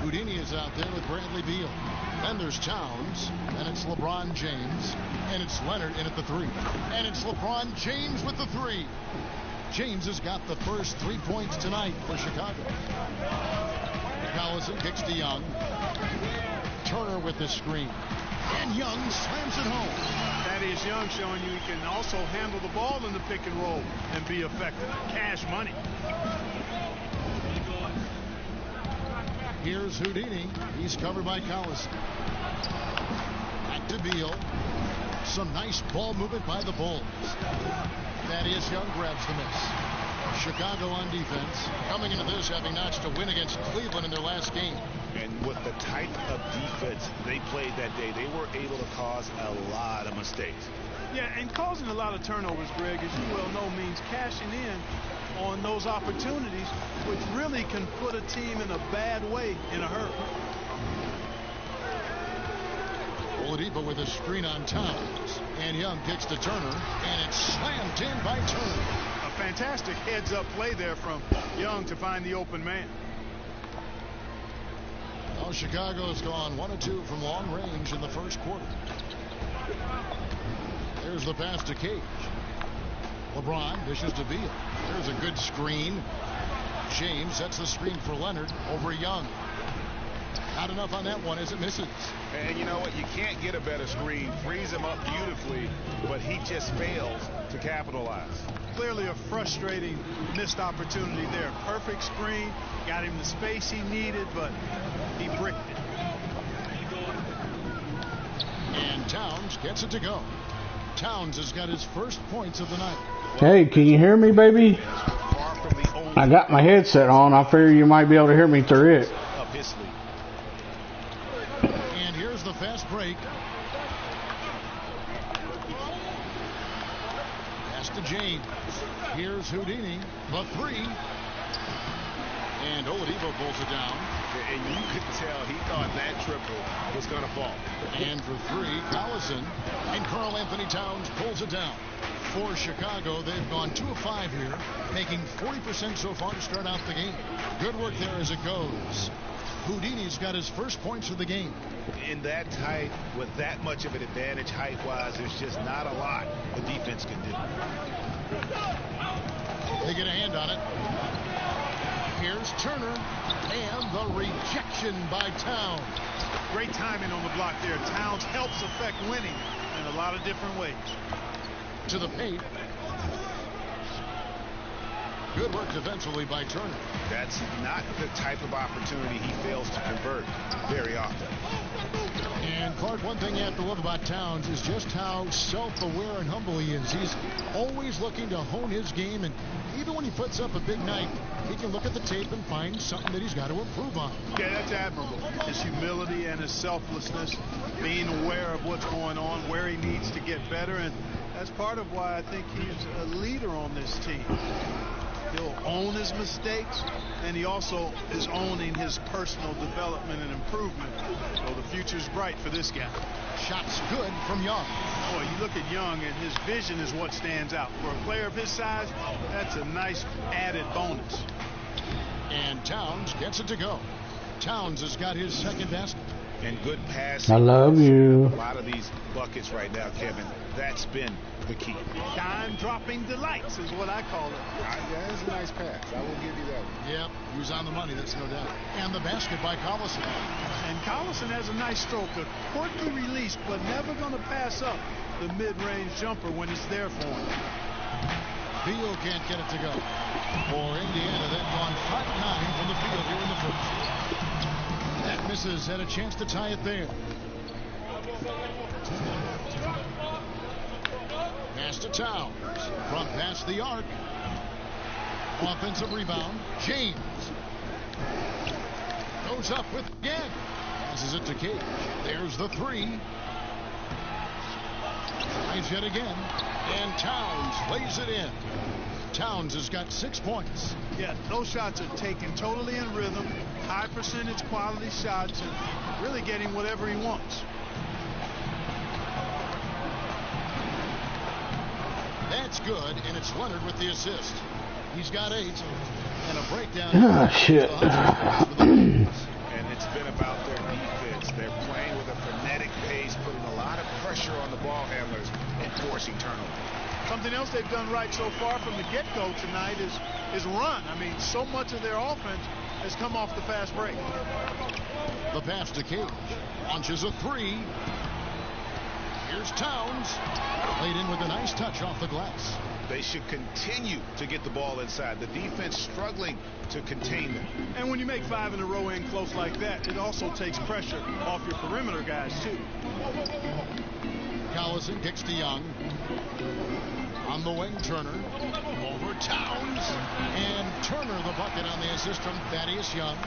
Houdini is out there with Bradley Beal. Then there's Towns, and it's LeBron James, and it's Leonard in at the 3. And it's LeBron James with the 3. James has got the first 3 points tonight for Chicago. Collison kicks to Young. Turner with the screen. And Young slams it home. That is Young showing you he can also handle the ball in the pick and roll and be effective. Cash money. Here's Houdini. He's covered by Collison. Back to Beal. Some nice ball movement by the Bulls. Thaddeus Young grabs the miss. Chicago on defense, coming into this having notched a win against Cleveland in their last game. And with the type of defense they played that day, they were able to cause a lot of mistakes. Yeah, and causing a lot of turnovers, Greg, as you well know, means cashing in on those opportunities, which really can put a team in a bad way in a hurry. Oladipo with a screen on Towns, and Young kicks to Turner, and it's slammed in by Turner. A fantastic heads-up play there from Young to find the open man. Well, Chicago's gone 1 of 2 from long range in the first quarter. There's the pass to Cage. LeBron dishes to Beal. There's a good screen. James sets the screen for Leonard over Young. Not enough on that one as it misses. And you know what? You can't get a better screen. Frees him up beautifully, but he just fails to capitalize. Clearly a frustrating missed opportunity there. Perfect screen, got him the space he needed, but he bricked it. And Towns gets it to go. Towns has got his first points of the night. Hey, can you hear me, baby? I got my headset on. I figure you might be able to hear me through it. And here's the fast break. Pass to James. Here's Houdini, the 3. And Oladipo pulls it down. And you could tell he thought that triple was going to fall. And for 3, Collison. And Karl Anthony Towns pulls it down. For Chicago, they've gone 2 of 5 here, making 40% so far to start out the game. Good work there as it goes. Houdini's got his first points of the game. In that tight, with that much of an advantage height-wise, there's just not a lot the defense can do. They get a hand on it. Here's Turner, and the rejection by Towns. Great timing on the block there. Towns helps affect winning in a lot of different ways. To the paint. Good work defensively by Turner. That's not the type of opportunity he fails to convert very often. And Clark, one thing you have to love about Towns is just how self-aware and humble he is. He's always looking to hone his game, and even when he puts up a big night, he can look at the tape and find something that he's got to improve on. Yeah, that's admirable. His humility and his selflessness, being aware of what's going on, where he needs to get better, and that's part of why I think he's a leader on this team. He'll own his mistakes, and he also is owning his personal development and improvement. So the future's bright for this guy. Shots good from Young. Boy, you look at Young, and his vision is what stands out. For a player of his size, that's a nice added bonus. And Towns gets it to go. Towns has got his second basket. And good passing. I love you. A lot of these buckets right now, Kevin, that's been the key. Dime-dropping delights is what I call it. Yeah, that's a nice pass. I will give you that one. Yep, he was on the money, that's no doubt. And the basket by Collison. And Collison has a nice stroke, a quirky release, but never going to pass up the mid-range jumper when it's there for him. Beal can't get it to go. For Indiana, they've gone 5-9 from the field here in the first. That misses, had a chance to tie it there. Pass to Towns. Front past the arc. Offensive rebound. James. Goes up with again. Passes it to Cage. There's the 3. Tries yet again. And Towns lays it in. Towns has got 6 points. Yeah, those shots are taken totally in rhythm. High percentage quality shots and really getting whatever he wants. That's good, and it's Leonard with the assist. He's got 8. And a breakdown. Ah, shit. And it's been else they've done right so far from the get-go tonight is run. I mean, so much of their offense has come off the fast break. The pass to Cage. Launches a three. Here's Towns. Laid in with a nice touch off the glass. They should continue to get the ball inside. The defense struggling to contain them. And when you make 5 in a row in close like that, it also takes pressure off your perimeter guys, too. Collison kicks to Young. On the wing, Turner. Over Towns. And Turner the bucket on the assist from Thaddeus Young.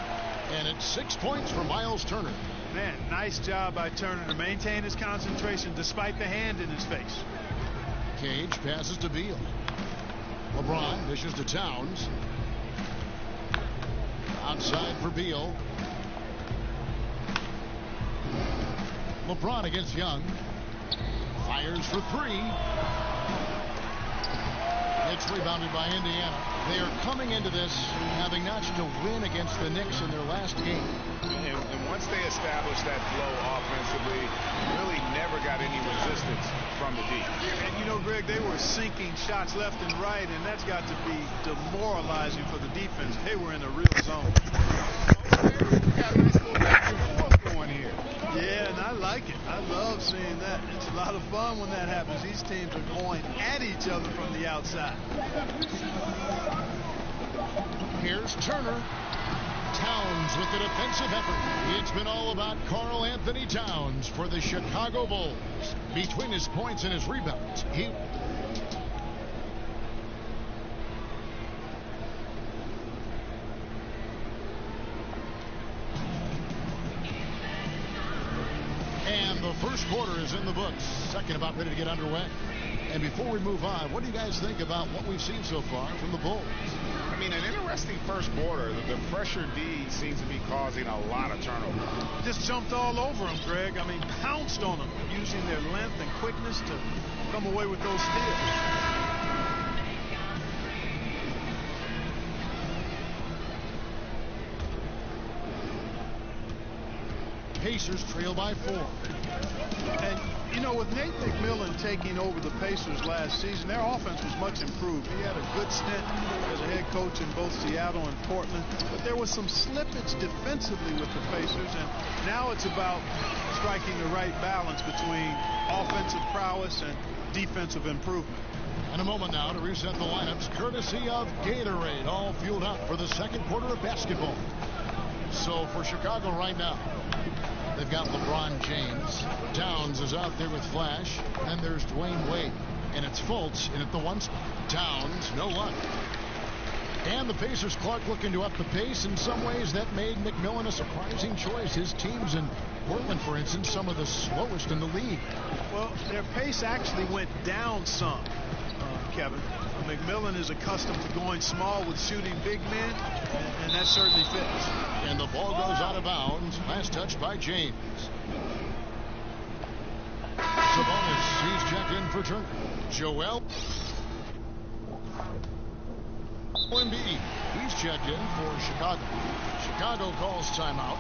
And it's 6 points for Miles Turner. Man, nice job by Turner to maintain his concentration despite the hand in his face. Cage passes to Beal. LeBron dishes to Towns. Outside for Beal. LeBron against Young. Fires for three. It's rebounded by Indiana. They are coming into this having notched a win against the Knicks in their last game. And once they established that flow offensively, really never got any resistance from the D. And you know, Greg, they were sinking shots left and right, and that's got to be demoralizing for the defense. They were in a real zone. Got a nice little back and forth going here. Yeah, and I like it. I love seeing that. It's a lot of fun when that happens. These teams are going at each other from the outside. Here's Turner. Towns with the defensive effort. It's been all about Karl Anthony Towns for the Chicago Bulls. Between his points and his rebounds, And the first quarter is in the books. Second about ready to get underway. And before we move on, what do you guys think about what we've seen so far from the Bulls? I mean, an interesting first quarter. The pressure D seems to be causing a lot of turnover. Just jumped all over them, Greg. I mean, pounced on them, using their length and quickness to come away with those steals. Pacers trail by 4. And, you know, with Nate McMillan taking over the Pacers last season, their offense was much improved. He had a good stint as a head coach in both Seattle and Portland, but there was some slippage defensively with the Pacers, and now it's about striking the right balance between offensive prowess and defensive improvement. And a moment now to reset the lineups, courtesy of Gatorade, all fueled up for the second quarter of basketball. So for Chicago right now, they've got LeBron James. Towns is out there with Flash. Then there's Dwayne Wade. And it's Fultz in at the one spot. Towns, no luck. And the Pacers, Clark looking to up the pace. In some ways, that made McMillan a surprising choice. His teams in Portland, for instance, some of the slowest in the league. Well, their pace actually went down some, Kevin. McMillan is accustomed to going small with shooting big men, and that certainly fits. And the ball goes out of bounds. Last touch by James. Sabonis, he's checked in for Turner. Joel Embiid, he's checked in for Chicago. Chicago calls timeout.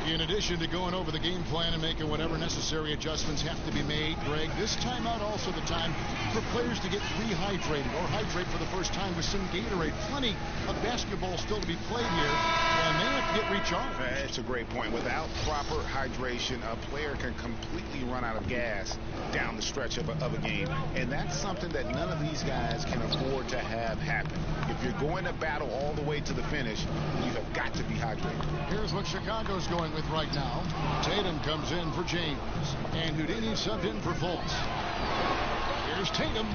In addition to going over the game plan and making whatever necessary adjustments have to be made, Greg, this timeout also the time for players to get rehydrated or hydrate for the first time with some Gatorade. Plenty of basketball still to be played here, and they have to get recharged. That's a great point. Without proper hydration, a player can completely run out of gas down the stretch of a game, and that's something that none of these guys can afford to have happen. If you're going to battle all the way to the finish, you have got to be hydrated. Here's what Chicago's going with right now. Tatum comes in for James, and Houdini subbed in for Fultz. Here's Tatum,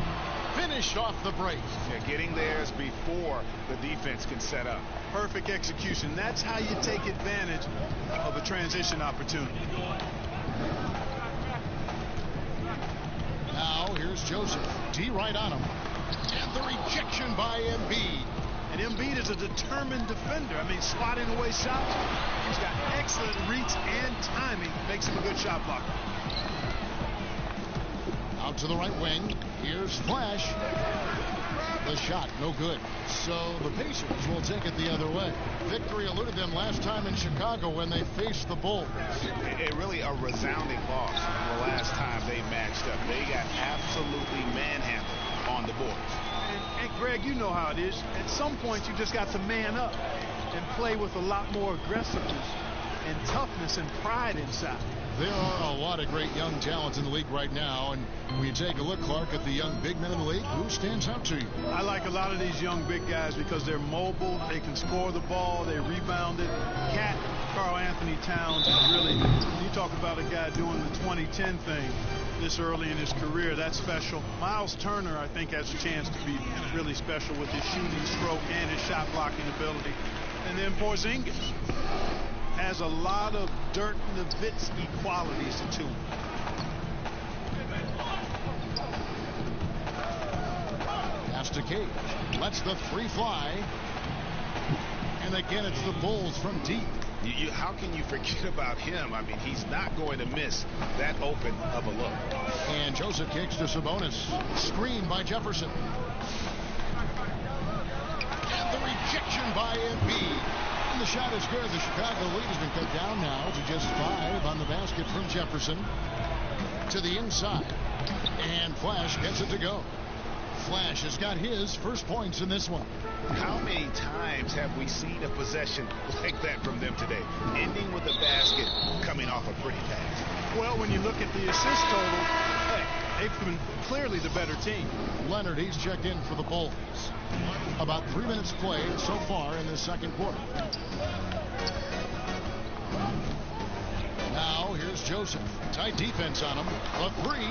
finished off the break. Yeah, getting theirs before the defense can set up. Perfect execution. That's how you take advantage of a transition opportunity. Now here's Joseph. D right on him. And the rejection by Embiid. And Embiid is a determined defender. I mean, swatting away shots. He's got excellent reach and timing. Makes him a good shot blocker. Out to the right wing. Here's Flash. The shot, no good. So the Pacers will take it the other way. Victory eluded them last time in Chicago when they faced the Bulls. It really a resounding loss the last time they matched up. They got absolutely manhandled on the boards. And Greg, you know how it is. At some point, you just got to man up and play with a lot more aggressiveness and toughness and pride inside. There are a lot of great young talents in the league right now, and when you take a look, Clark, at the young big men in the league, who stands out to you? I like a lot of these young big guys because they're mobile, they can score the ball, they rebound it. Karl Anthony Towns is really, you talk about a guy doing the 2010 thing this early in his career, that's special. Miles Turner, I think, has a chance to be really special with his shooting stroke and his shot blocking ability. And then Porzingis has a lot of Dirk Nowitzki qualities to him. Pass to Cage. Lets the three fly. And again, it's the Bulls from deep. How can you forget about him? I mean, he's not going to miss that open of a look. And Joseph kicks to Sabonis. Screen by Jefferson. And the rejection by Embiid. And the shot is good. The Chicago lead has been cut down now to just 5 on the basket from Jefferson. To the inside. And Flash gets it to go. Flash has got his first points in this one. How many times have we seen a possession like that from them today, ending with a basket coming off a pretty pass? Well, when you look at the assist total, hey, they've been clearly the better team. Leonard, he's checked in for the Bulls. About 3 minutes played so far in the second quarter. Now here's Joseph. Tight defense on him. A three.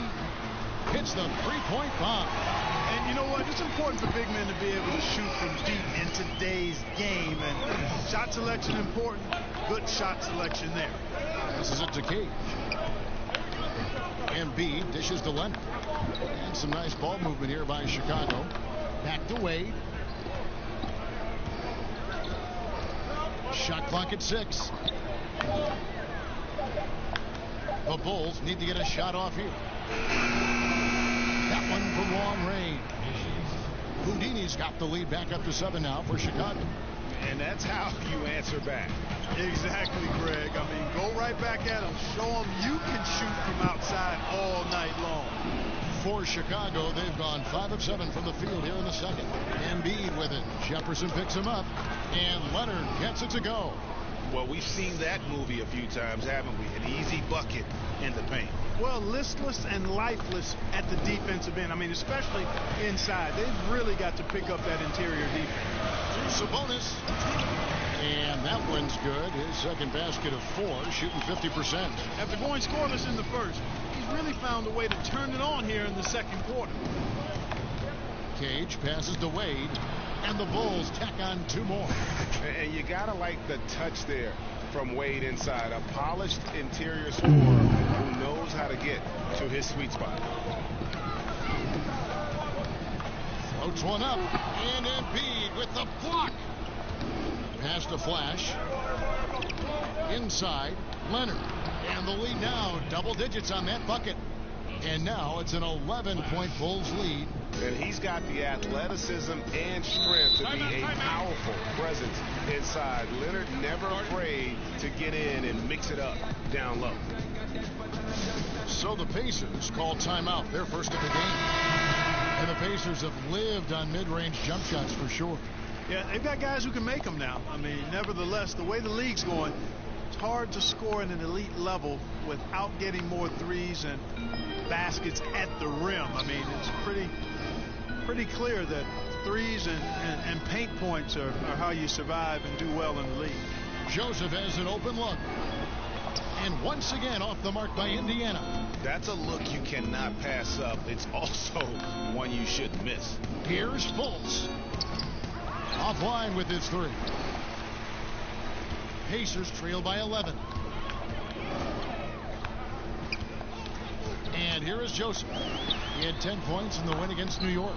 Hits the three-point bomb. And you know what? It's important for big men to be able to shoot from deep in today's game. And shot selection important. Good shot selection there. Passes it to Cage. Embiid dishes to Leonard. And some nice ball movement here by Chicago. Back to Wade. Shot clock at 6. The Bulls need to get a shot off here. That one from long range. Houdini's got the lead back up to 7 now for Chicago. And that's how you answer back. Exactly, Greg. I mean, go right back at them. Show them you can shoot from outside all night long. For Chicago, they've gone 5 of 7 from the field here in the second. Embiid with it. Jefferson picks him up. And Leonard gets it to go. Well, we've seen that movie a few times, haven't we? An easy bucket in the paint. Well, listless and lifeless at the defensive end. I mean, especially inside. They've really got to pick up that interior defense. Sabonis. And that one's good. His second basket of 4, shooting 50%. After going scoreless in the first, he's really found a way to turn it on here in the second quarter. Cage passes to Wade. And the Bulls tack on 2 more. And you gotta like the touch there from Wade inside. A polished interior scorer who knows how to get to his sweet spot. Floats one up. And Embiid with the block. Pass to Flash. Inside. Leonard. And the lead now. Double digits on that bucket. And now it's an 11-point Bulls lead. And he's got the athleticism and strength to be a powerful presence inside. Leonard never afraid to get in and mix it up down low. So the Pacers call timeout, their first of the game. And the Pacers have lived on mid-range jump shots for sure. Yeah, they've got guys who can make them now. I mean, nevertheless, the way the league's going, it's hard to score at an elite level without getting more threes and baskets at the rim. I mean, it's pretty clear that threes and paint points are how you survive and do well in the league. Joseph has an open look. And once again off the mark by Indiana. That's a look you cannot pass up. It's also one you shouldn't miss. Here's Fultz. Offline with his 3. Pacers trail by 11. And here is Joseph. He had 10 points in the win against New York.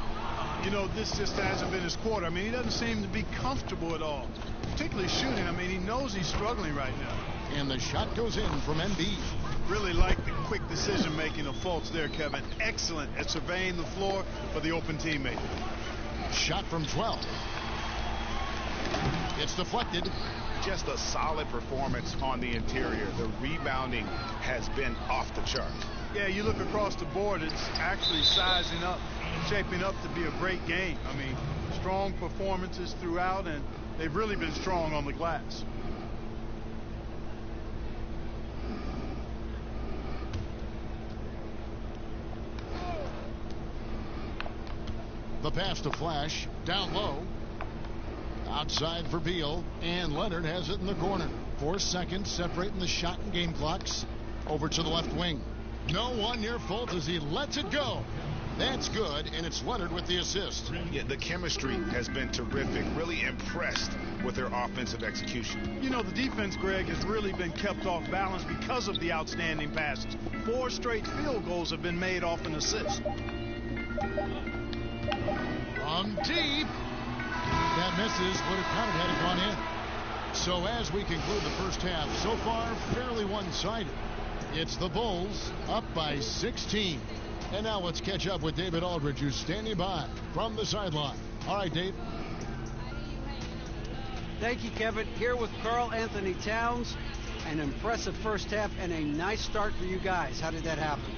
You know, this just hasn't been his quarter. I mean, he doesn't seem to be comfortable at all, particularly shooting. I mean, he knows he's struggling right now. And the shot goes in from Embiid. Really like the quick decision-making of Fultz there, Kevin. Excellent at surveying the floor for the open teammate. Shot from 12. It's deflected. Just a solid performance on the interior. The rebounding has been off the charts. Yeah, you look across the board, it's actually sizing up shaping up to be a great game. I mean, strong performances throughout, and they've really been strong on the glass. The pass to Flash, down low. Outside for Beal, and Leonard has it in the corner. 4 seconds separating the shot and game clocks. Over to the left wing. No one near fault as he lets it go. That's good, and it's Leonard with the assist. Yeah, the chemistry has been terrific. Really impressed with their offensive execution. You know, the defense, Greg, has really been kept off balance because of the outstanding passes. 4 straight field goals have been made off an assist. From deep. That misses, would have counted had it gone in. So as we conclude the first half, so far fairly one-sided. It's the Bulls up by 16. And now let's catch up with David Aldridge, who's standing by from the sideline. All right, Dave. Thank you, Kevin. Here with Karl Anthony Towns. An impressive first half and a nice start for you guys. How did that happen?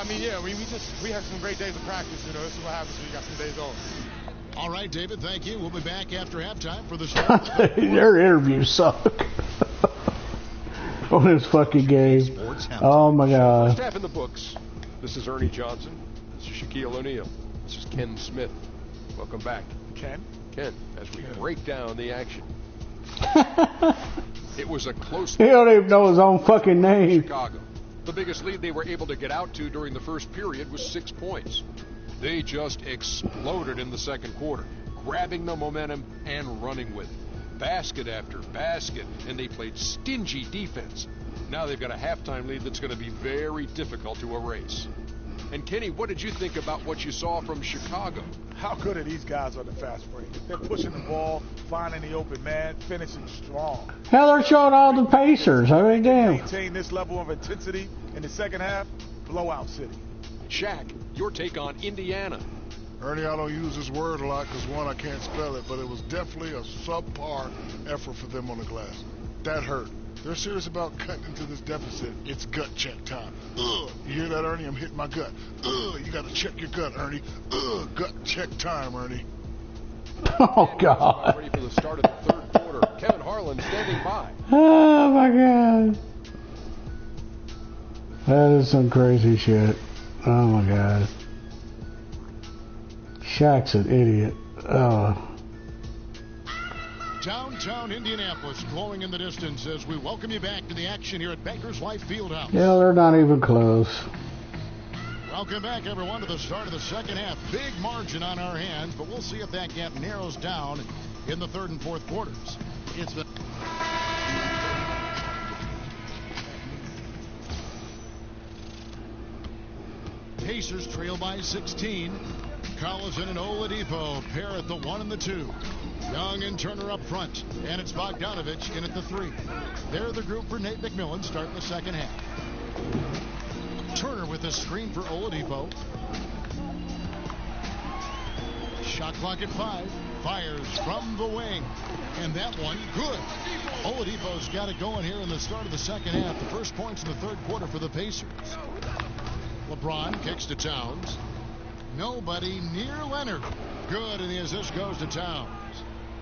We had some great days of practice. This is what happens when you got some days off. All right, David, thank you. We'll be back after halftime for the start. Their interviews suck. On this fucking game. Oh my God. First half in the books. This is Ernie Johnson. This is Shaquille O'Neal. This is Ken Smith. Welcome back. Ken, as we break down the action. It was a close. He don't even know his own fucking name. Chicago. The biggest lead they were able to get out to during the first period was 6 points. They just exploded in the second quarter, grabbing the momentum and running with it. Basket after basket, and they played stingy defense. Now they've got a halftime lead that's going to be very difficult to erase. And Kenny, what did you think about what you saw from Chicago? How good are these guys on the fast break? They're pushing the ball, finding the open man, finishing strong. Hell, they're showing all the Pacers. I mean, damn. Maintain this level of intensity in the second half, blowout city. Shaq, your take on Indiana. Ernie, I don't use this word a lot because, one, I can't spell it, but it was definitely a subpar effort for them on the glass. That hurt. They're serious about cutting into this deficit. It's gut check time. Ugh. You hear that, Ernie? I'm hitting my gut. Ugh. You got to check your gut, Ernie. Ugh. Gut check time, Ernie. Oh, God. Ready for the start of the third quarter. Kevin Harlan standing by. Oh, my God. That is some crazy shit. Oh, my God. Shaq's an idiot. Oh. Downtown Indianapolis glowing in the distance as we welcome you back to the action here at Bankers Life Fieldhouse. Yeah, they're not even close. Welcome back, everyone, to the start of the second half. Big margin on our hands, but we'll see if that gap narrows down in the third and fourth quarters. It's the Pacers trail by 16. Collison and Oladipo pair at the 1 and the 2. Young and Turner up front, and it's Bogdanovich in at the 3. They're the group for Nate McMillan starting the second half. Turner with a screen for Oladipo. Shot clock at 5. Fires from the wing, and that one good. Oladipo's got it going here in the start of the second half. The first points in the third quarter for the Pacers. LeBron kicks to Towns. Nobody near Leonard. Good, and the assist goes to Towns.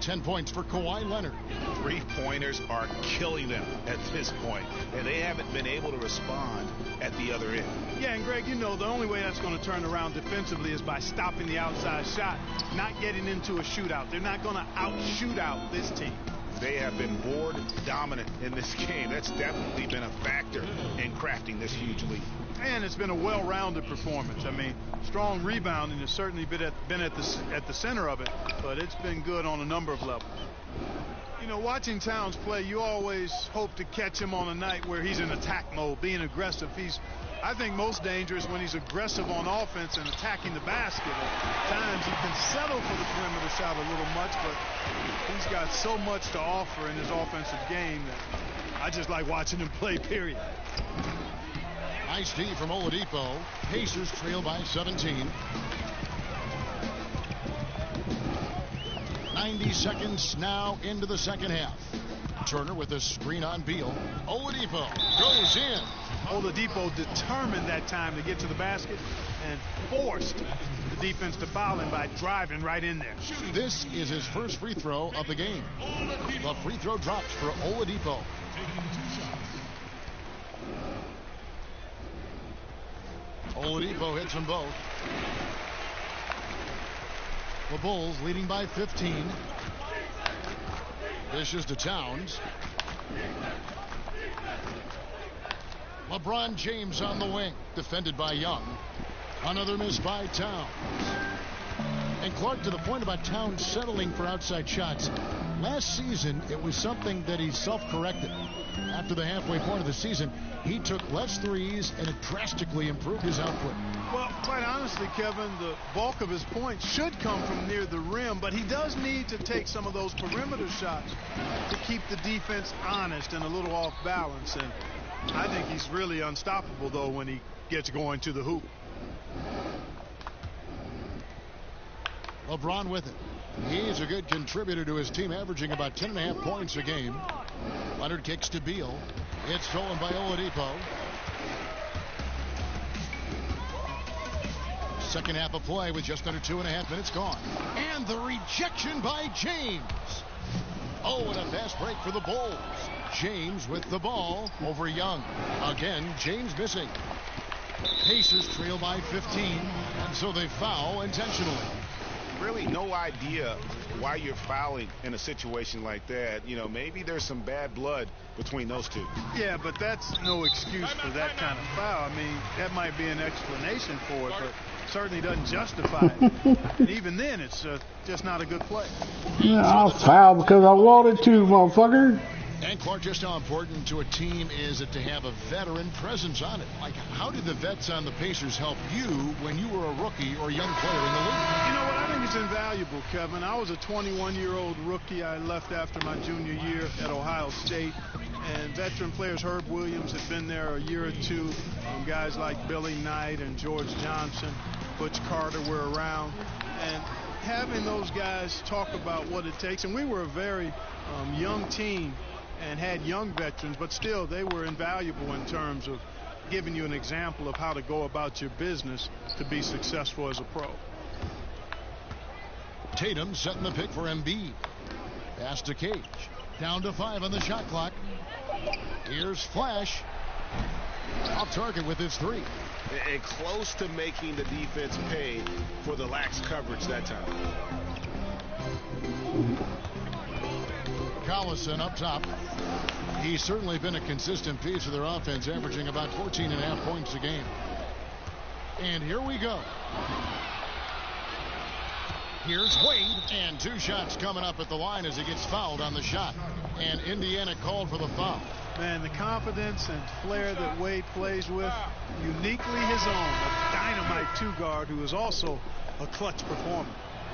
10 points for Kawhi Leonard. 3-pointers are killing them at this point, and they haven't been able to respond at the other end. Yeah, and Greg, you know, the only way that's going to turn around defensively is by stopping the outside shot, not getting into a shootout. They're not going to out-shootout this team. They have been board dominant in this game. That's definitely been a factor in crafting this huge lead. And it's been a well-rounded performance. I mean, strong rebounding has certainly been at the center of it, but it's been good on a number of levels. You know, watching Towns play, you always hope to catch him on a night where he's in attack mode, being aggressive. He's, I think, most dangerous when he's aggressive on offense and attacking the basket. At times he can settle for the perimeter shot a little much, but he's got so much to offer in his offensive game that I just like watching him play, period. Nice D from Oladipo. Pacers trail by 17. 90 seconds now into the second half. Turner with a screen on Beal. Oladipo goes in. Oladipo determined that time to get to the basket and forced the defense to foul him by driving right in there. This is his first free throw of the game. The free throw drops for Oladipo. Oladipo hits them both. The Bulls leading by 15. Dishes to Towns. LeBron James on the wing, defended by Young. Another miss by Towns. And Clark, to the point about Towns settling for outside shots. Last season, it was something that he self-corrected. After the halfway point of the season, he took less threes and it drastically improved his output. Well, quite honestly, Kevin, the bulk of his points should come from near the rim, but he does need to take some of those perimeter shots to keep the defense honest and a little off balance. And I think he's really unstoppable, though, when he gets going to the hoop. LeBron with it. He's a good contributor to his team, averaging about 10.5 points a game. Leonard kicks to Beal. It's stolen by Oladipo. Second half of play with just under 2.5 minutes gone. And the rejection by James. Oh, and a fast break for the Bulls. James with the ball over Young. Again, James missing. Pacers trail by 15, and so they foul intentionally. Really no idea why you're fouling in a situation like that. You know, maybe there's some bad blood between those two. Yeah, but that's no excuse for that kind of foul. I mean, that might be an explanation for it, but certainly doesn't justify it. And even then, it's just not a good play. Yeah, I'll foul because I wanted to, motherfucker. And Clark, just how important to a team is it to have a veteran presence on it? Like, how did the vets on the Pacers help you when you were a rookie or young player in the league? You know what? I think it's invaluable, Kevin. I was a 21-year-old rookie. I left after my junior year at Ohio State. And veteran players, Herb Williams, had been there a year or two. Guys like Billy Knight and George Johnson, Butch Carter were around. And having those guys talk about what it takes. And we were a very young team and had young veterans, but still they were invaluable in terms of giving you an example of how to go about your business to be successful as a pro. Tatum setting the pick for Embiid. Pass to Cage. Down to 5 on the shot clock. Here's Flash. Off target with his 3. And close to making the defense pay for the lax coverage that time. Collison up top. He's certainly been a consistent piece of their offense, averaging about 14.5 points a game. And here we go. Here's Wade, and 2 shots coming up at the line as he gets fouled on the shot. And Indiana called for the foul. Man, the confidence and flair that Wade plays with, uniquely his own. A dynamite 2-guard who is also a clutch performer.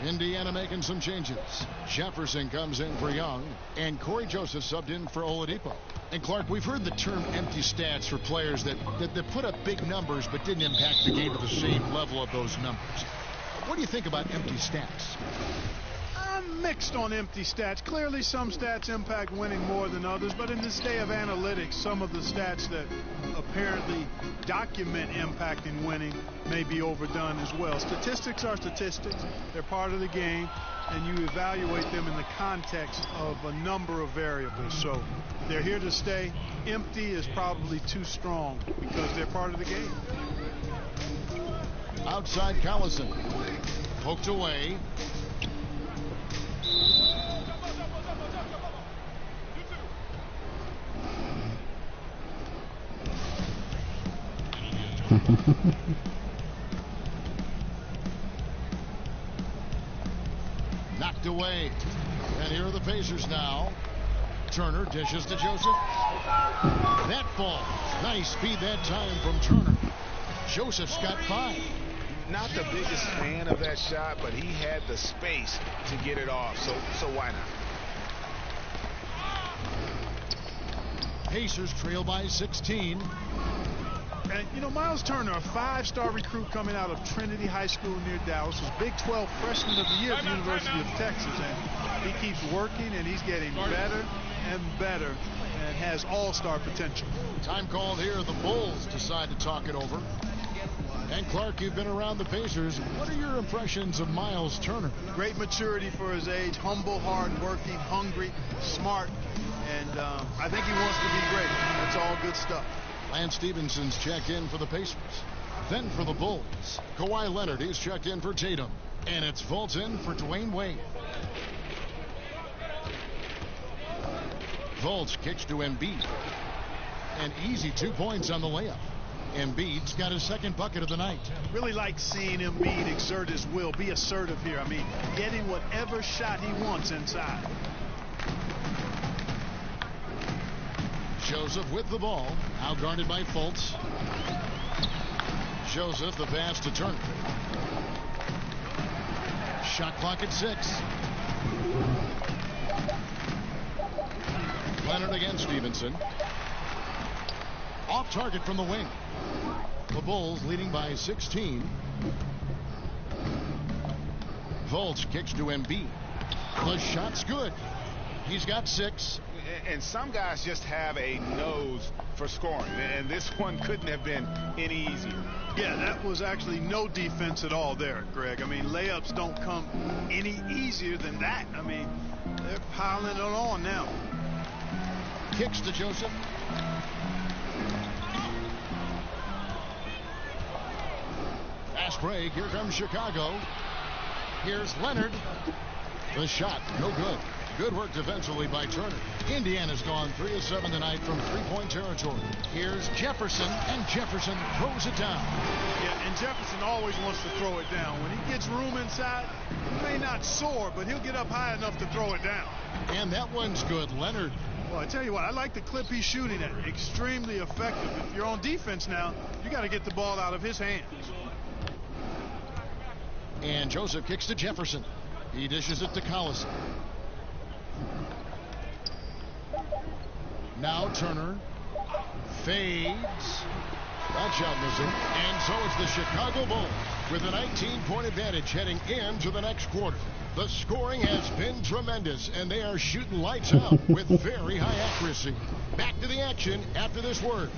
Indiana making some changes. Jefferson comes in for Young, and Corey Joseph subbed in for Oladipo. And Clark, we've heard the term empty stats for players that put up big numbers but didn't impact the game to the same level of those numbers. What do you think about empty stats? I'm mixed on empty stats. Clearly some stats impact winning more than others, but in this day of analytics, some of the stats that apparently document impact in winning may be overdone as well. Statistics are statistics. They're part of the game, and you evaluate them in the context of a number of variables. So they're here to stay. Empty is probably too strong because they're part of the game. Outside Collison. Poked away. Knocked away. And here are the Pacers now. Turner dishes to Joseph. That falls. Nice speed that time from Turner. Joseph's got 5. Not the biggest fan of that shot, but he had the space to get it off, so why not? Pacers trail by 16. And, you know, Miles Turner, a 5-star recruit coming out of Trinity High School near Dallas, was Big 12 Freshman of the Year at the University of Texas. And he keeps working, and he's getting better and better and has all-star potential. Time called here. The Bulls decide to talk it over. And Clark, you've been around the Pacers. What are your impressions of Miles Turner? Great maturity for his age, humble, hard-working, hungry, smart, and I think he wants to be great. That's all good stuff. Lance Stephenson's checked in for the Pacers. Then for the Bulls, Kawhi Leonard is checked in for Tatum. And it's Fultz in for Dwayne Wade. Fultz kicks to Embiid. An easy 2 points on the layup. Embiid's got his second bucket of the night. Really like seeing Embiid exert his will, be assertive here. I mean, getting whatever shot he wants inside. Joseph with the ball, outguarded by Fultz. Joseph, the pass to Turner. Shot clock at 6. Leonard against Stevenson. Off target from the wing. The Bulls leading by 16. Fultz kicks to Embiid. The shot's good. He's got 6. And some guys just have a nose for scoring, and this one couldn't have been any easier. Yeah, that was actually no defense at all there, Greg. I mean, layups don't come any easier than that. I mean, they're piling it on now. Kicks to Joseph. Fast break. Here comes Chicago. Here's Leonard. The shot, no good. Good work defensively by Turner. Indiana's gone 3 of 7 tonight from three-point territory. Here's Jefferson, and Jefferson throws it down. Yeah, and Jefferson always wants to throw it down. When he gets room inside, he may not soar, but he'll get up high enough to throw it down. And that one's good. Leonard. Well, I tell you what, I like the clip he's shooting at. Extremely effective. If you're on defense now, you got to get the ball out of his hands. And Joseph kicks to Jefferson. He dishes it to Collison. Now Turner fades. That shot missing. And so it's the Chicago Bulls with a 19-point advantage heading into the next quarter. The scoring has been tremendous, and they are shooting lights out with very high accuracy. Back to the action after this word.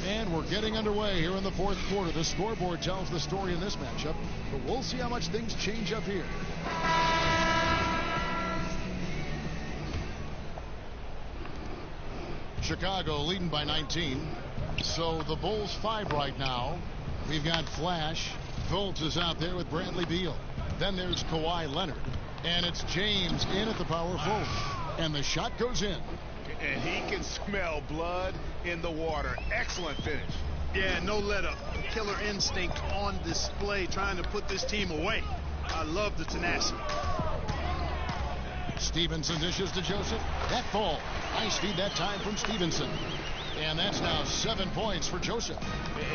And we're getting underway here in the fourth quarter. The scoreboard tells the story in this matchup, but we'll see how much things change up here. Chicago leading by 19. So the Bulls 5 right now. We've got Flash. Fultz is out there with Bradley Beal. Then there's Kawhi Leonard. And it's James in at the power forward. And the shot goes in. And he can smell blood in the water. Excellent finish. Yeah, no let up. Killer instinct on display, trying to put this team away. I love the tenacity. Stevenson dishes to Joseph. That ball. Nice feed that time from Stevenson. And that's now 7 points for Joseph.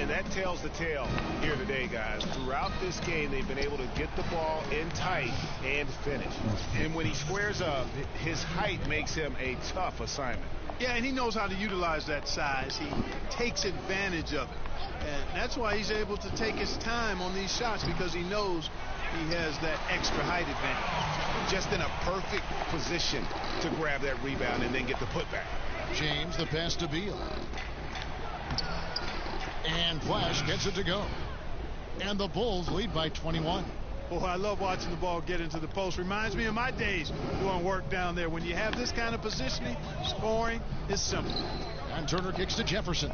And that tells the tale here today, guys. Throughout this game, they've been able to get the ball in tight and finish. And when he squares up, his height makes him a tough assignment. Yeah, and he knows how to utilize that size. He takes advantage of it. And that's why he's able to take his time on these shots, because he knows he has that extra height advantage. Just in a perfect position to grab that rebound and then get the putback. James, the pass to Beal. And Flash gets it to go. And the Bulls lead by 21. Oh, I love watching the ball get into the post. Reminds me of my days doing work down there. When you have this kind of positioning, scoring is simple. And Turner kicks to Jefferson.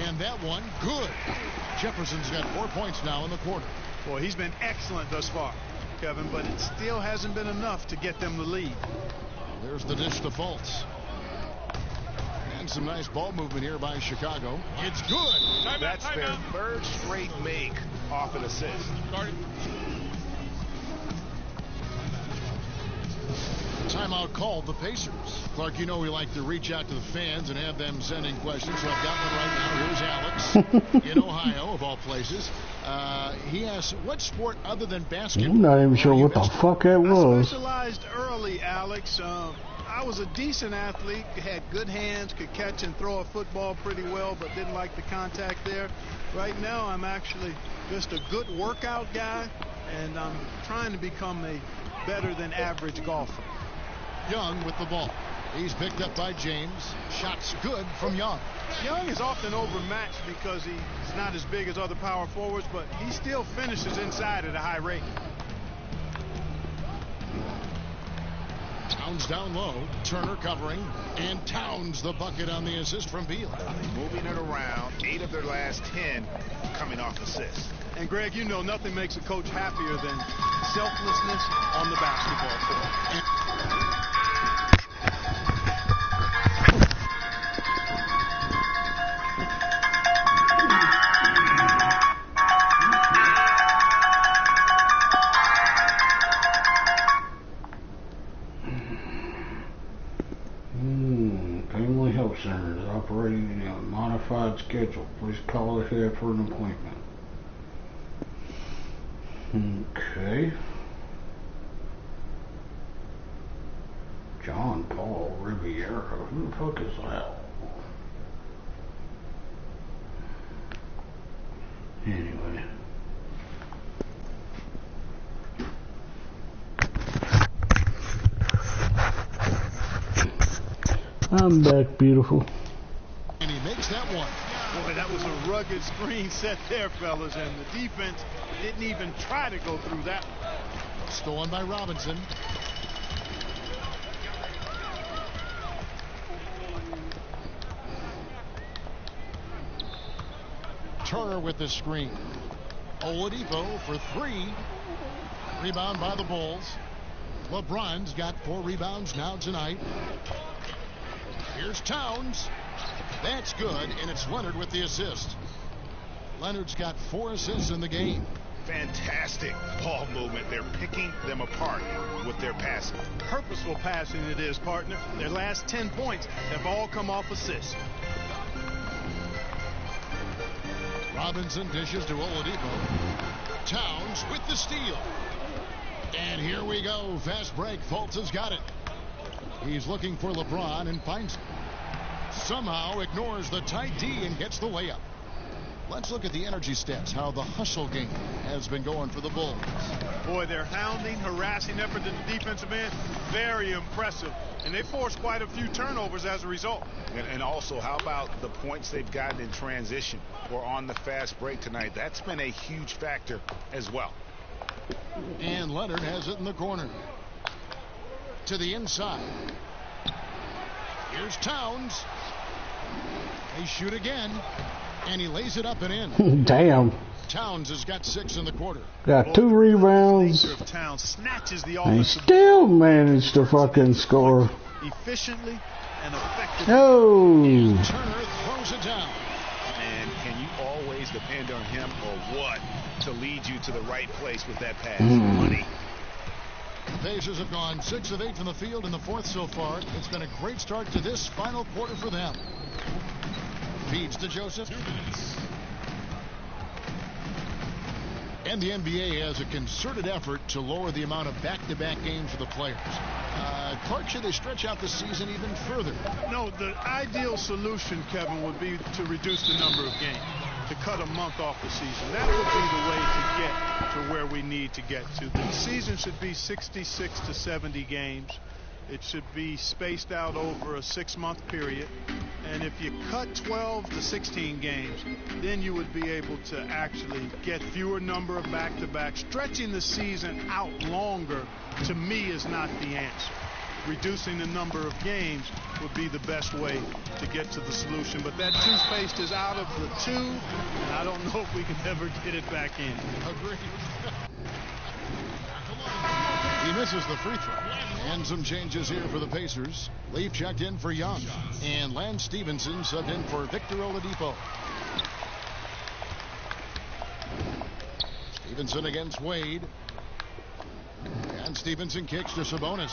And that one, good. Jefferson's got 4 points now in the quarter. Boy, he's been excellent thus far, Kevin, but it still hasn't been enough to get them the lead. There's the dish to Fultz. And some nice ball movement here by Chicago. It's good. That's their third straight make off an assist. Timeout Timeout called the Pacers. Clark, you know we like to reach out to the fans and have them send in questions, so I've got one right now. Here's Alex in Ohio, of all places. He asks, what sport other than basketball? I'm not even sure what the fuck that was. I specialized early, Alex. I was a decent athlete, had good hands, could catch and throw a football pretty well, but didn't like the contact there. Right now, I'm actually just a good workout guy, and I'm trying to become a better than average golfer. Young with the ball. He's picked up by James. Shots good from Young. Young is often overmatched because he's not as big as other power forwards, but he still finishes inside at a high rate. Towns down low. Turner covering. And Towns the bucket on the assist from Beal. Moving it around. 8 of their last 10 coming off assists. And Greg, you know nothing makes a coach happier than selflessness on the basketball court. Family Health Center is operating on a modified schedule. Please call ahead for an appointment. Okay. John Paul Riviera. Who the fuck is that? Anyway. I'm back, beautiful. And he makes that one. Boy, that was a rugged screen set there, fellas, and the defense didn't even try to go through that one. Stolen by Robinson. Turner with the screen. Oladipo for 3. Rebound by the Bulls. LeBron's got 4 rebounds now tonight. Here's Towns. That's good, and it's Leonard with the assist. Leonard's got 4 assists in the game. Fantastic ball movement. They're picking them apart with their passing. Purposeful passing it is, partner. Their last 10 points have all come off assists. Robinson dishes to Oladipo. Towns with the steal. And here we go. Fast break. Fultz has got it. He's looking for LeBron and finds him. Somehow ignores the tight D and gets the layup. Let's look at the energy stats, how the hustle game has been going for the Bulls. Boy, their hounding, harassing effort in the defensive end, very impressive. And they forced quite a few turnovers as a result. And also, how about the points they've gotten in transition or on the fast break tonight? That's been a huge factor as well. And Leonard has it in the corner. To the inside. Here's Towns. They shoot again. And he lays it up and in. Damn. Towns has got 6 in the quarter. Got 2 rebounds. Towns snatches the And still managed to fucking score. Efficiently and effectively. No. Turner throws it down. And can you always depend on him or what to lead you to the right place with that pass? Money. The Pacers have gone 6 of 8 from the field in the 4th so far. It's been a great start to this final quarter for them. Feeds to Joseph. And the NBA has a concerted effort to lower the amount of back-to-back games for the players. Clark, should they stretch out the season even further? No, the ideal solution, Kevin, would be to reduce the number of games, to cut a month off the season. That would be the way to get to where we need to get to. The season should be 66 to 70 games. It should be spaced out over a 6-month period. And if you cut 12 to 16 games, then you would be able to actually get fewer number of back-to-backs. Stretching the season out longer, to me, is not the answer. Reducing the number of games would be the best way to get to the solution. But that toothpaste is out of the tube, and I don't know if we can ever get it back in. Agreed. He misses the free throw. And some changes here for the Pacers. Leaf checked in for Young. And Lance Stevenson subbed in for Victor Oladipo. Stevenson against Wade. And Stevenson kicks to Sabonis.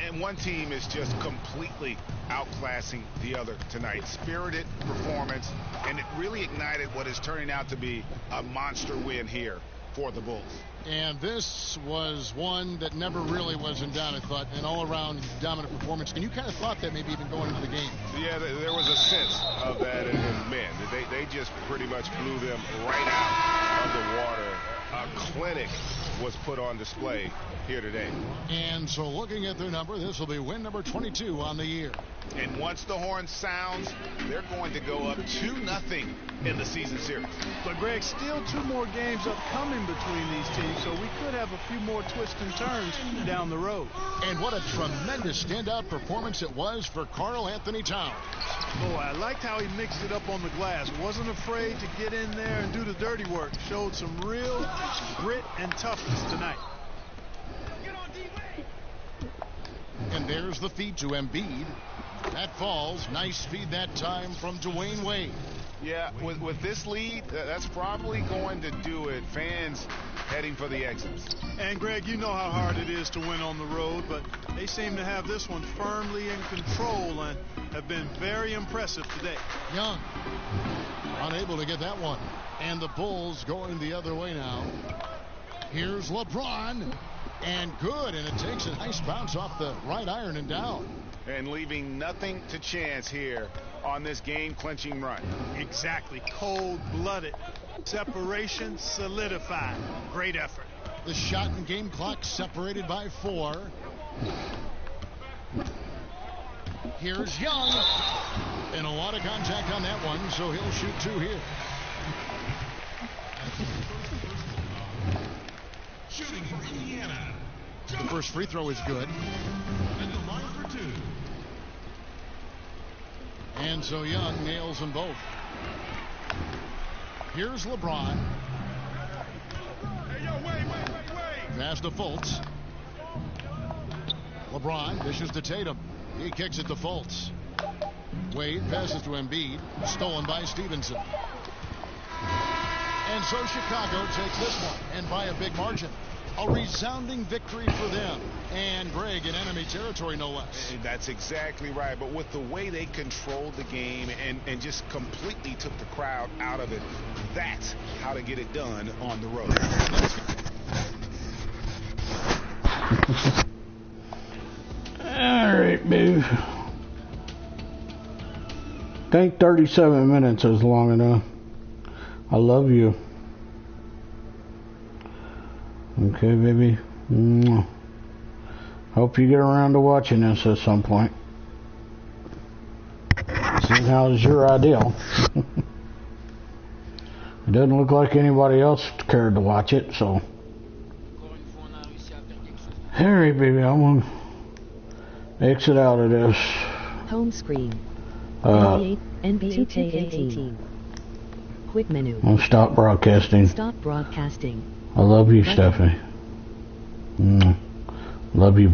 And one team is just completely outclassing the other tonight. Spirited performance, and it really ignited what is turning out to be a monster win here for the Bulls. And this was one that never really was in doubt, I thought, an all-around dominant performance. And you kind of thought that maybe even going into the game. Yeah, there was a sense of that in men. They just pretty much blew them right out of the water. A clinic was put on display here today. And so looking at their number, this will be win number 22 on the year. And once the horn sounds, they're going to go up 2-0 in the season series. But Greg, still 2 more games upcoming between these teams, so we could have a few more twists and turns down the road. And what a tremendous standout performance it was for Karl Anthony Towns. Oh, I liked how he mixed it up on the glass. Wasn't afraid to get in there and do the dirty work. Showed some real grit and toughness tonight. And there's the feed to Embiid. That falls. Nice feed that time from Dwayne Wade. Yeah, with this lead, that's probably going to do it. Fans heading for the exits. And Greg, you know how hard it is to win on the road, but they seem to have this one firmly in control and have been very impressive today. Young unable to get that one. And the Bulls going the other way now. Here's LeBron. And good, and it takes a nice bounce off the right iron and down. And leaving nothing to chance here on this game-clinching run. Exactly. Cold-blooded. Separation solidified. Great effort. The shot and game clock separated by 4. Here's Young. And a lot of contact on that one, so he'll shoot 2 here. Shooting for Indiana. The first free throw is good. And the line for 2. And so Young nails them both. Here's LeBron. Hey, yo, wait. Pass to Fultz. LeBron dishes to Tatum. He kicks it to Fultz. Wade passes to Embiid. Stolen by Stevenson. And so Chicago takes this one, and by a big margin. A resounding victory for them. And Greg in enemy territory, no less. That's exactly right. But with the way they controlled the game and just completely took the crowd out of it, that's how to get it done on the road. All right, babe. I think 37 minutes is long enough. I love you. Okay, baby. Hope you get around to watching this at some point. See how it's your ideal. It doesn't look like anybody else cared to watch it, so. Alright, baby, I'm gonna exit out of this. Home screen. NBA 2K18. Quick menu. I'll stop broadcasting. Stop broadcasting. I love you, Stephanie. Love you.